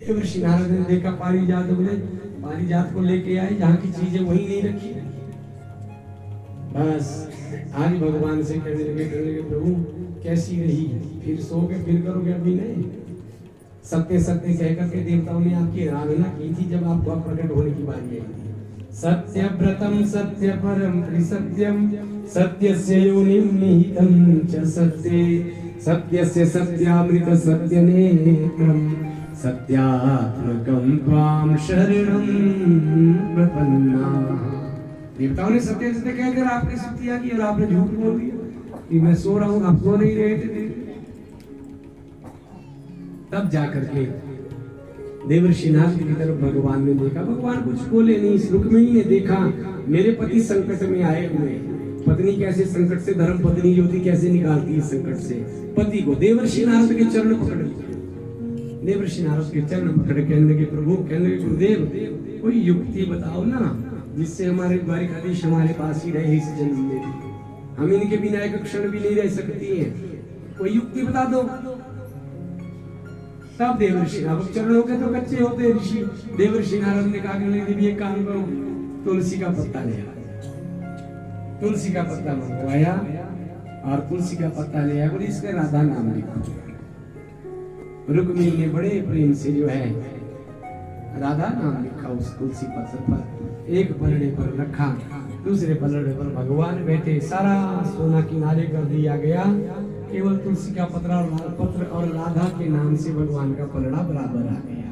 देवर्षि नारद ने देखा पारिजात बोले, पारिजात को लेके आए, जहाँ की चीजें वही नहीं रखी। बस आज भगवान से कहने लगे प्रभु कैसी रही, फिर सोगे फिर करोगे, अभी नहीं। सत्य सत्य कह करके देवताओं ने आपकी आराधना की थी जब आपको प्रकट होने की बारी आई थी। सत्य व्रतम सत्य परम त्रिसत्यम सत्यस्य योनिं निहितं च सत्ये सत्यस्य सत्यामृत सत्यनेत्रम सत्यात्मकं त्वां शरणं प्रपन्ना। देवताओं ने सत्य सत्य कहकर आपने स्तुतियां की और आपने झूठ बोल दिया कि मैं सो रहा हूं, आप सो नहीं रहे थे। तब जाकर के देवर्षि नारद की तरफ भगवान ने देखा, भगवान कुछ बोले नहीं। रुक्मिणी ने देखा मेरे पति संकट में आए हुए, पत्नी कैसे संकट से, धर्म पत्नी जो थी कैसे निकालती है संकट से पति को। देवर्षि नारद के चरण पकड़ लिए, देवर्षि नारद के चरण पकड़ के कहने लगे प्रभु, कहने लगे गुरुदेव कोई युक्ति बताओ ना जिससे हमारे द्वारिकाधीश हमारे पास ही रहे इस जन्म में भी, हम इनके बिना एक क्षण भी नहीं रह सकती है, कोई युक्ति बता दो। तब देवर्षि नारद, चरणों के तो कच्चे होते ऋषि, देवर्षि नारद ने कहा कि एक काम करो, तुलसी का पत्ता ले आया। तुलसी का पत्ता मंगवाया और तुलसी का पत्ता ले आया, बोले इसका राधा नाम लिखो। रुक्मिणी ने बड़े प्रेम से जो है राधा नाम लिखा उस तुलसी पत्र पर, एक पलड़े पर रखा, दूसरे पलड़े पर भगवान बैठे। सारा सोना किनारे कर दिया गया, केवल तुलसी का पत्र और राधा के नाम से भगवान का पलड़ा बराबर आ गया।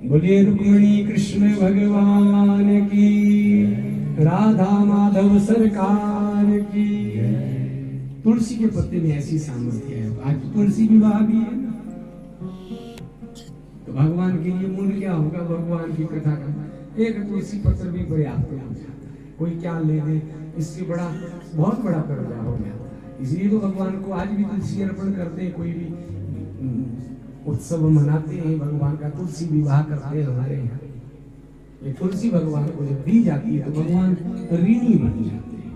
बोलिए रुक्मिणी कृष्ण भगवान की, राधा माधव सरकार की। तुलसी के पत्ते में ऐसी सामर्थ्य है। आज तुलसी विवाह भी है ना, तो भगवान के लिए मूल्य क्या होगा भगवान की कथा का। एक तुलसी पत्र भी पर्याप्त हो जाता, कोई क्या ले दे, इससे बड़ा बहुत बड़ा कर्जा हो गया। इसलिए तो भगवान को आज भी तुलसी अर्पण करते हैं, कोई भी उत्सव मनाते हैं भगवान का, तुलसी विवाह करते हैं हमारे यहाँ। ये तुलसी भगवान को जब दी जाती है तो भगवान ऋणी बन जाते हैं।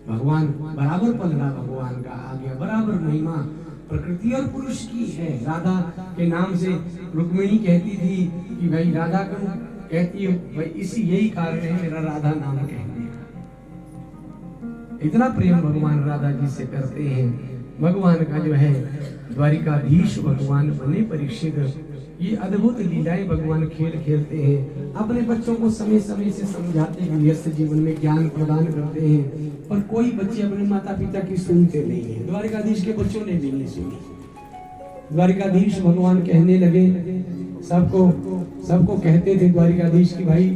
भगवान बराबर पलड़ा भगवान का आ गया, बराबर महिमा प्रकृति और पुरुष की है। राधा के नाम से रुक्मिणी कहती थी कि भाई राधा क्यों कहती है, भाई इसी यही कारण है मेरा राधा नाम कहने का। इतना प्रेम भगवान राधा जी से करते हैं। भगवान का जो है द्वारिकाधीश भगवान बने परीक्षित, ये अद्भुत लीलाएं भगवान खेल खेलते हैं। अपने बच्चों को समय समय से समझाते हैं, व्यस्त जीवन में ज्ञान प्रदान करते हैं, और कोई बच्चे अपने माता पिता की सुनते नहीं है। द्वारिकाधीश के बच्चों ने भी नहीं सुनी। द्वारिकाधीश भगवान कहने लगे, सबको कहते थे द्वारिकाधीश की भाई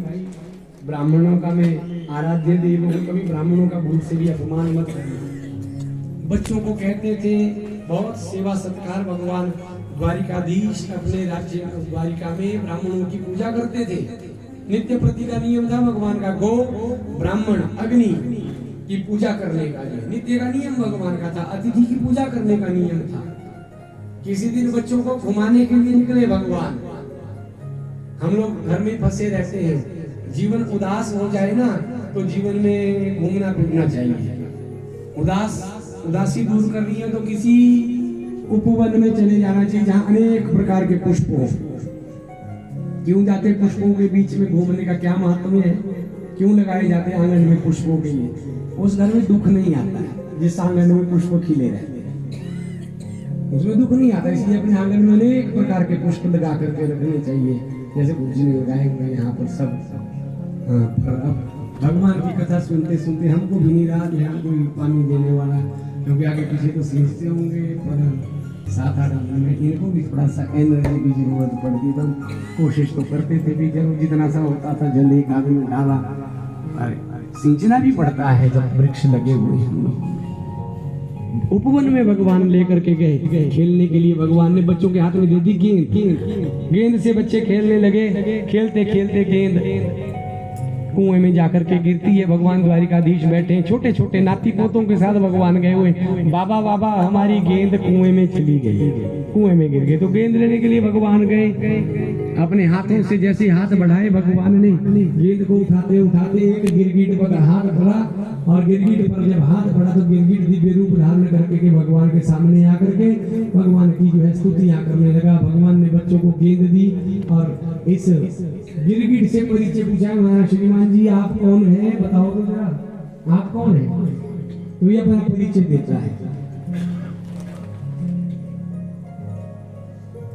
ब्राह्मणों का मैं आराध्य देव हूं, कभी ब्राह्मणों का भूल से भी अपमान मत करना। बच्चों को कहते थे, बहुत सेवा सत्कार भगवान द्वारिकाधीश अपने राज्य द्वारिका में ब्राह्मणों की पूजा करते थे। नित्य प्रति का नियम था भगवान का, गो ब्राह्मण अग्नि की पूजा करने का नित्य का नियम भगवान का था। अतिथि की पूजा करने का नियम था। किसी दिन बच्चों को घुमाने के लिए निकले भगवान। हम लोग घर में फंसे रहते हैं, जीवन उदास हो जाए ना तो जीवन में घूमना फिरना चाहिए। उदासी दूर करनी है तो किसी उपवन में चले जाना चाहिए जहाँ अनेक प्रकार के पुष्प हो। क्यों जाते पुष्पों के बीच में घूमने का क्या महत्व है, क्यों लगाए जाते आंगन में पुष्पों के लिए? उस घर में दुख नहीं आता है जिस आंगन में पुष्प खिले रहते हैं, उसमें दुख नहीं आता। इसलिए अपने आंगन में अनेक प्रकार के पुष्प लगा करके रखने चाहिए, जैसे गुरुजी ने लगाए हुए यहाँ पर सब। भगवान की कथा सुनते सुनते हमको भी निराश है, कोई पानी देने वाला, क्योंकि आगे पीछे तो सींचते होंगे, पर 7-8 दिन में इनको भी थोड़ा सा एनर्जी की जरूरत पड़ती। तो कोशिश तो करते थे भी, जब जितना सा होता था जल्दी एक आदमी में डाला। सींचना भी पड़ता है जब वृक्ष लगे हुए हैं। उपवन में भगवान लेकर के गए खेलने के लिए। भगवान ने बच्चों के हाथ में दे दी गेंद से बच्चे खेलने लगे। खेलते खेलते गेंद कुएं में जाकर के गिरती है। भगवान द्वारिकाधीश बैठे, छोटे छोटे नाती पोतों के साथ भगवान गए हुए, बाबा बाबा हमारी गेंद कुएं में चली गई, कुएं में गिर गई। तो गेंद लेने के लिए भगवान गए। अपने हाथों से जैसे हाथ बढ़ाए भगवान ने गेंद को उठाते उठाते एक गिरगिट पर हाथ बढ़ा और गिरगिट पर जब हाथ बढ़ा तो गिरगिट दिव्य रूप धारण करके के भगवान के सामने आकर के भगवान की जो है स्तुतियां करने लगा। भगवान ने बच्चों को गेंद दी और इस गिरगिट से परिचय पूछा, महाराज श्रीमान जी आप कौन है, बताओ तो जरा आप कौन है। तो ये अपना परिचय देता है।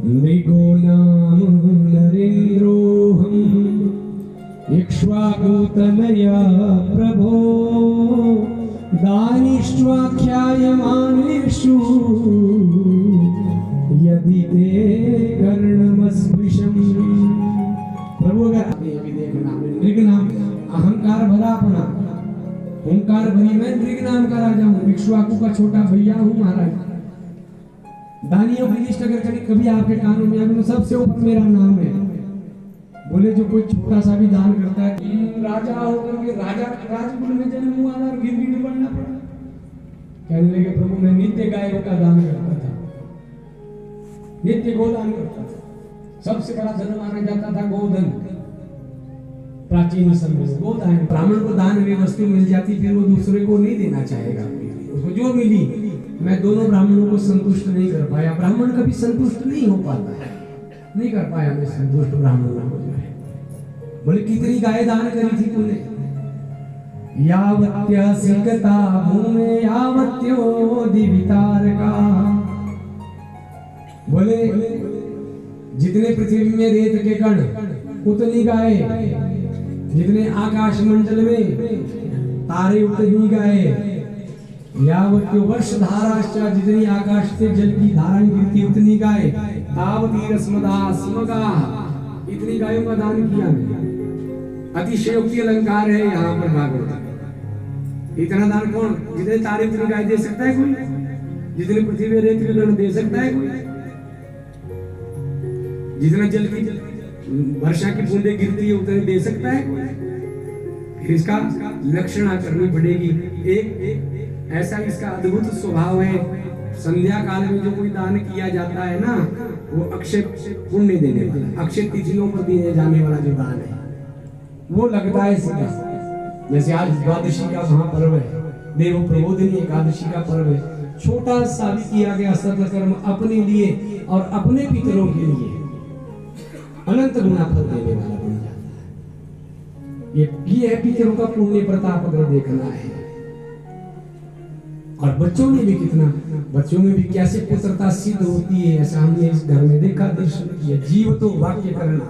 मृगो नाम नरेन्द्रोऽहं इक्ष्वाकुतनया प्रभो दानिष्वाख्यायमानेषु यदि ते कर्णमस्पृशम्। प्रभु अगर भी देखना नृग नाम अहंकार भरा अपना, ओंकार भरी मैं नृग नाम का राजा हूँ, इक्ष्वाकु का छोटा भैया हूँ महाराज। दानियों की लिस्ट अगर कभी आपके कानों में आए तो सबसे ऊपर मेरा नाम है। बोले जो कोई छोटा सा भी दान करता है राजा होकर के राजा राजकुल में जन्म हुआ था, गिरगिट बनना पड़ा। कहने लगे प्रभु मैं नित्य गायों का दान करता था, नित्य गोदान करता था। सबसे बड़ा धन माना जाता था गोधन। प्राचीन समय में गोदान, ब्राह्मण को दान में वस्तु मिल जाती फिर वो दूसरे को नहीं देना चाहेगा। उसको जो मिली, मैं दोनों ब्राह्मणों को संतुष्ट नहीं कर पाया। ब्राह्मण कभी संतुष्ट नहीं हो पाता है, नहीं कर पाया मैं संतुष्ट ब्राह्मणों को। बोले कितनी गाय दान करी थी तूने। यावत्य सिकता भूमे यावत्यो दिवितारका। बोले जितने पृथ्वी में रेत के कण उतनी गाय, जितने आकाश मंडल में तारे उतनी गाय, यावत्यो वर्ष धाराश्च जितनी आकाश से जल की धाराएं गिरती उतनी गाय, तावती रस्मदा स्मगा इतनी गायों का दान किया मैंने। अतिशयोक्ति अलंकार है यहाँ पर भागवत। इतना दान कौन, जितने तारे उतनी गाय दे सकता है कोई, जितने पृथ्वी में रेत के कण दे सकता है कोई, जितना जल की वर्षा की बूंदे गिरती है उतने दे सकता है कोई। फिर इसका लक्षणा करनी पड़ेगी। एक ऐसा इसका अद्भुत स्वभाव है, संध्या काल में जो कोई दान किया जाता है ना वो अक्षय पुण्य देने वाला, अक्षय तिथियों पर दिए जाने वाला जो दान है वो लगता है सीधा। जैसे आज द्वादशी का महापर्व है, देव प्रबोधिनी एकादशी का पर्व है, छोटा सा भी किया गया सत्कर्म अपने लिए और अपने पितरों के लिए अनंत गुना फल देने वाला बन जाता है। ये है पितरों का पुण्य प्रताप अगर देखना है। और बच्चों में भी कितना, बच्चों में भी कैसे पुत्रता सिद्ध होती है, ऐसा हमने इस घर में देखा, दर्शन किया। जीव तो वाक्य करना,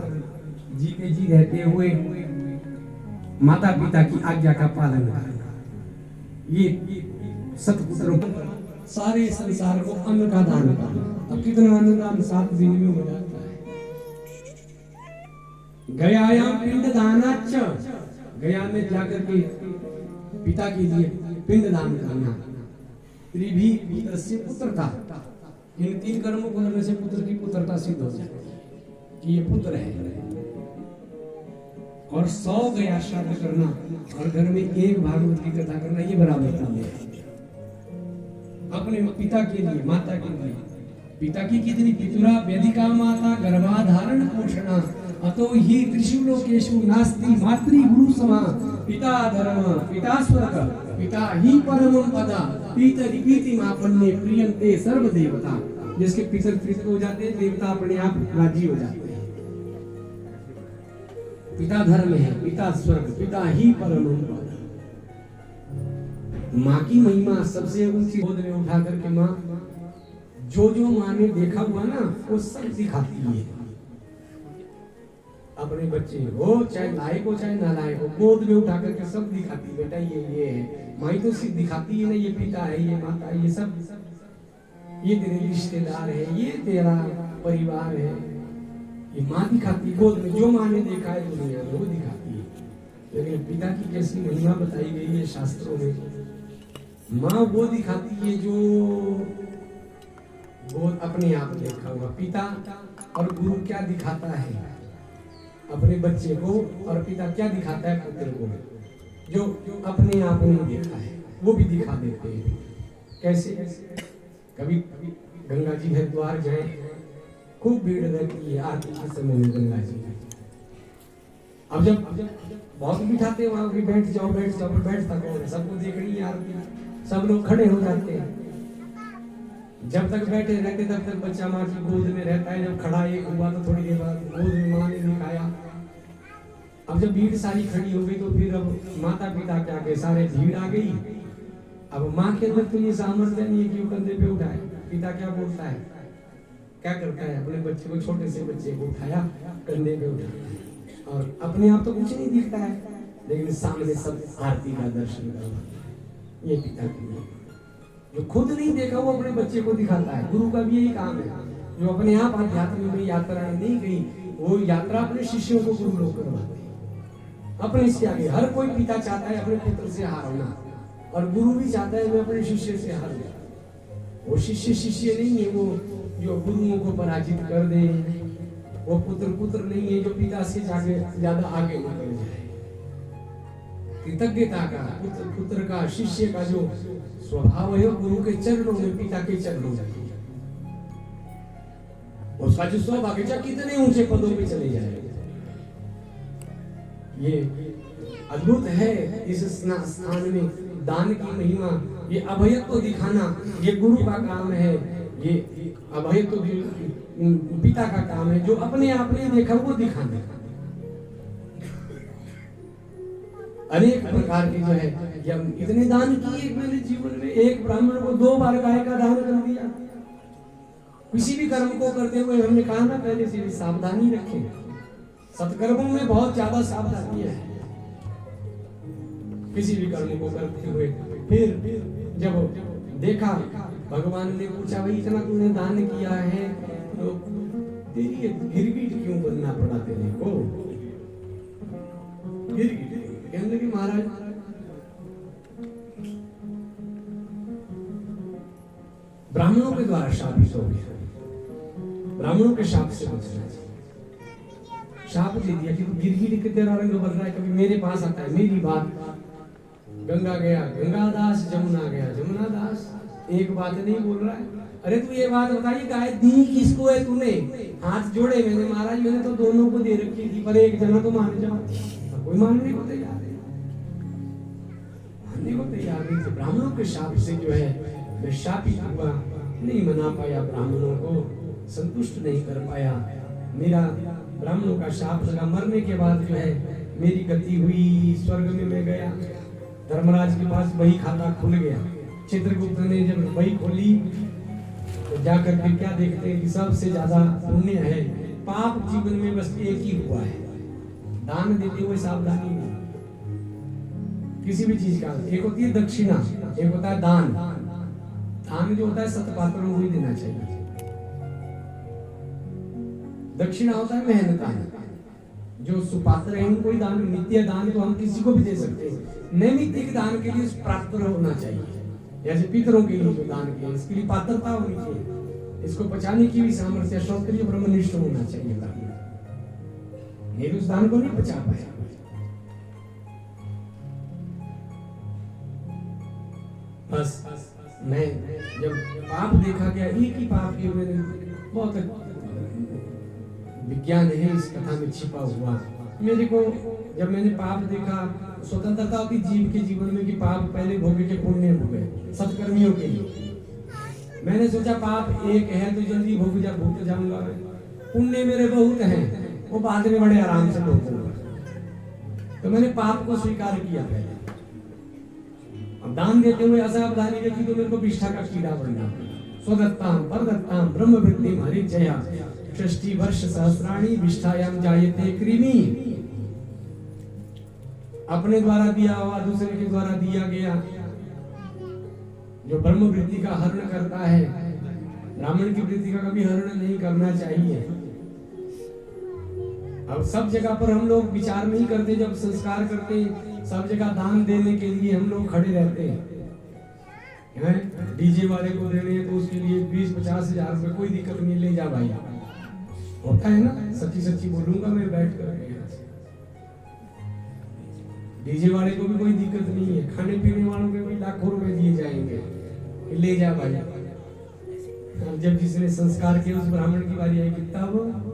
जीते जी रहते हुए माता पिता की आज्ञा का पालन करना, ये सतपुत्रों सारे संसार को अन्न का दान करना। अब कितना अन्नदान 7 दिन में हो जाता है। गयायाम पिंड दानाच्च, गया में जाकर के पिता के लिए पिंड दान करना। त्रिभी पुत्रस्य पुत्रता, इन 3 कर्मों को करने से पुत्र की पुत्रता सिद्ध हो जाती है कि ये पुत्र है। और 100 गया श्राद्ध करना और घर में 1 भागवत की कथा करना, ये बराबर काम है। अपने पिता के लिए, माता के लिए, पिता की कितनी पितुरा वेदिका माता गर्भाधारण पोषणा अतो ही त्रिषु लोकेषु नास्ति मातृ गुरु समा। पिता धर्म पिता स्वर्ग पिता ही परमं पदा पितरि प्रीति मापन्ने प्रियंते सर्व देवता। जिसके पितर प्रीत हो जाते हैं, देवता अपने आप राजी हो जाते हैं। पिता धर्म है, पिता स्वर्ग, पिता ही परमं पदा। माँ की महिमा सबसे ऊंची, गोद में उठा करके माँ जो माँ ने देखा हुआ ना वो सब दिखाती है। अपने बच्चे हो चाहे लायक हो चाहे नालायक हो, गोद में उठा करके सब दिखाती है। बेटा ये है, माँ तो सिर्फ दिखाती है ना, ये पिता है, ये माता है, ये सब, ये तेरे रिश्तेदार है, ये तेरा परिवार है, ये माँ दिखाती है। गोद में जो माँ ने देखा है दुनिया में वो दिखाती है। लेकिन पिता की कैसी महिमा बताई गई है शास्त्रों में। माँ वो दिखाती है जो वो अपने आप देखा हुआ। पिता और गुरु क्या दिखाता है अपने बच्चे को, और पिता क्या दिखाता है पुत्र को, जो अपने आप ने देखा है वो भी दिखा देते हैं। कैसे? कभी गंगा जी हरिद्वार जाए खूब भीड़ रहती है आरती के समय में गंगा जी। अब जब बहुत बिठाते वहां भी बैठ जाओ बैठता कौन है, सबको देखनी है आरती, सब लोग खड़े हो जाते हैं। जब तक बैठे रहते तब तक बच्चा माँ की गोद में रहता है, जब खड़ा एक हुआ तो थोड़ी देर बाद गोद में माँ ने दिखाया। अब जब भीड़ सारी खड़ी हो गई तो फिर अब माता पिता के आगे सारे भीड़ आ गई। अब माँ के अंदर तो ये सामर्थ्य नहीं है कि वो कंधे पे उठाए। पिता क्या बोलता है, क्या करता है, अपने बच्चे को, छोटे से बच्चे को उठाया, कंधे पे उठाया, और अपने आप तो कुछ नहीं दिखता है, लेकिन सामने सब आरती का दर्शन करवा। ये पिता की जो खुद नहीं देखा वो अपने बच्चे को दिखाता है। गुरु का भी यही काम है, जो अपने आप आध्यात्म में यात्राएं नहीं गई, वो यात्रा अपने शिष्यों को गुरु लोग करवाते हैं। अपने इसके आगे हर कोई पिता चाहता है अपने पुत्र से हारना, और गुरु भी चाहता है मैं अपने शिष्य से हार जाऊं। वो शिष्य नहीं है वो जो गुरुओं को पराजित कर दे, वो पुत्र नहीं है जो पिता से ज्यादा आगे निकल जाए। कृतज्ञता का पुत्र का, शिष्य का जो स्वभाव है गुरु के चरणों में, पिता के चरणों में, उसका जो स्वभाव है कितने ऊंचे पदों पे चले जाए। ये अद्भुत है इस स्थान में दान की महिमा। ये अभयत्व को दिखाना ये गुरु का काम है, ये अभयत्व तो पिता का काम है, जो अपने आप ने देखा वो दिखाना। अनेक प्रकार के जो है इतने दान किए मैंने जीवन में। एक ब्राह्मण को 2 बार गाय का दान कर दिया। किसी भी कर्म को करते हुए हमने कहा ना पहले से भी सावधानी रखें, सत्कर्मों में बहुत ज्यादा सावधानी है किसी भी कर्म को करते हुए। फिर जब देखा, भगवान ने पूछा भाई इतना तूने दान किया है तो तेरी गिरगिट क्यों बनना पड़ा तेरे को? गिरगिट कहने लगे महाराज ब्राह्मणों के द्वारा शापित हो गया, ब्राह्मणों के शाप से बचना चाहिए। शाप दे दिया कि गिरगिट के तेरा रंग बदल रहा है, कभी मेरे पास आता है, मेरी बात। गंगा गया गंगादास, जमुना गया जमुना दास, एक बात नहीं बोल रहा है। अरे तू ये बात बताइए गाय दी किसको है तूने? हाथ जोड़े मैंने, महाराज मैंने तो दोनों को दे रखी थी, पर एक जना तो मान जाओ। कोई मानने को तैयार नहीं, मानने को तैयार नहीं थे। ब्राह्मणों के शाप से जो है मैं शापित हुआ, नहीं मना पाया, ब्राह्मणों को संतुष्ट नहीं कर पाया। मेरा ब्राह्मणों का शाप लगा। मरने के बाद जो है मेरी गति हुई, स्वर्ग में मैं गया। धर्मराज के पास बही खाता खुल गया। चित्रगुप्त ने जब बही खोली तो जाकर के क्या देखते हैं कि सबसे ज्यादा पुण्य है, पाप जीवन में बस एक ही हुआ है, दान देते हुए सावधानी नहीं किसी भी चीज का। एक होती है दक्षिणा, एक होता है दान। दान जो होता है सतपात्रों को ही देना चाहिए। दक्षिणा होता है मेहनत, जो सुपात्र है उनको ही दान। नित्य दान तो हम किसी को भी दे सकते हैं, नैमित्तिक दान के लिए पात्र होना चाहिए। जैसे पितरों के लिए जो दान किया इसके लिए पात्रता होनी चाहिए, इसको पचाने की भी सामर्थ्य, श्रोत्रिय ब्रह्मनिष्ठ होना चाहिए। नहीं उस दान को नहीं बचा पाया। बस मैं जब पाप देखा गया, एक ही पाप के मैंने बहुत विज्ञान है इस कथा में छिपा हुआ। मेरे को जब मैंने पाप देखा, स्वतंत्रता होती जीव के जीवन में कि पाप पहले भोगे के पुण्य भोगे सत्कर्मियों के लिए। मैंने सोचा पाप एक है तो जल्दी भोग जाऊंगा मैं, पुण्य मेरे बहुत हैं, वो बाद में बड़े आराम से भोगूंगा। तो मैंने पाप को स्वीकार किया पहले। अब दान देते हुए असावधानी रखी तो मेरे को विष्ठा का कीड़ा बनना पड़ा। स्वदत्ताम परदत्ताम ब्रह्मवृत्तिम हरिचया षष्ठी वर्ष सहस्राणी विष्ठायाम जायते कृमि। अपने द्वारा दिया हुआ दूसरे के द्वारा दिया गया जो ब्रह्म वृत्ति का हरण करता है, ब्राह्मण की वृत्ति का कभी हरण नहीं करना चाहिए। अब सब जगह पर हम लोग विचार नहीं करते, जब संस्कार करते सब जगह दान देने के लिए हम लोग खड़े रहते हैं। डीजे वाले को देने तो उसके लिए 20-50 हजार रुपए, कोई दिक्कत नहीं, ले जा भाई। होता है ना, सच्ची सच्ची बोलूंगा मैं बैठ कर। डीजे वाले को भी कोई दिक्कत नहीं है, खाने पीने वालों के भी लाखों रुपए दिए जाएंगे, ले जा भाई। जब जिसने संस्कार किए उस ब्राह्मण की बारी आई कि तब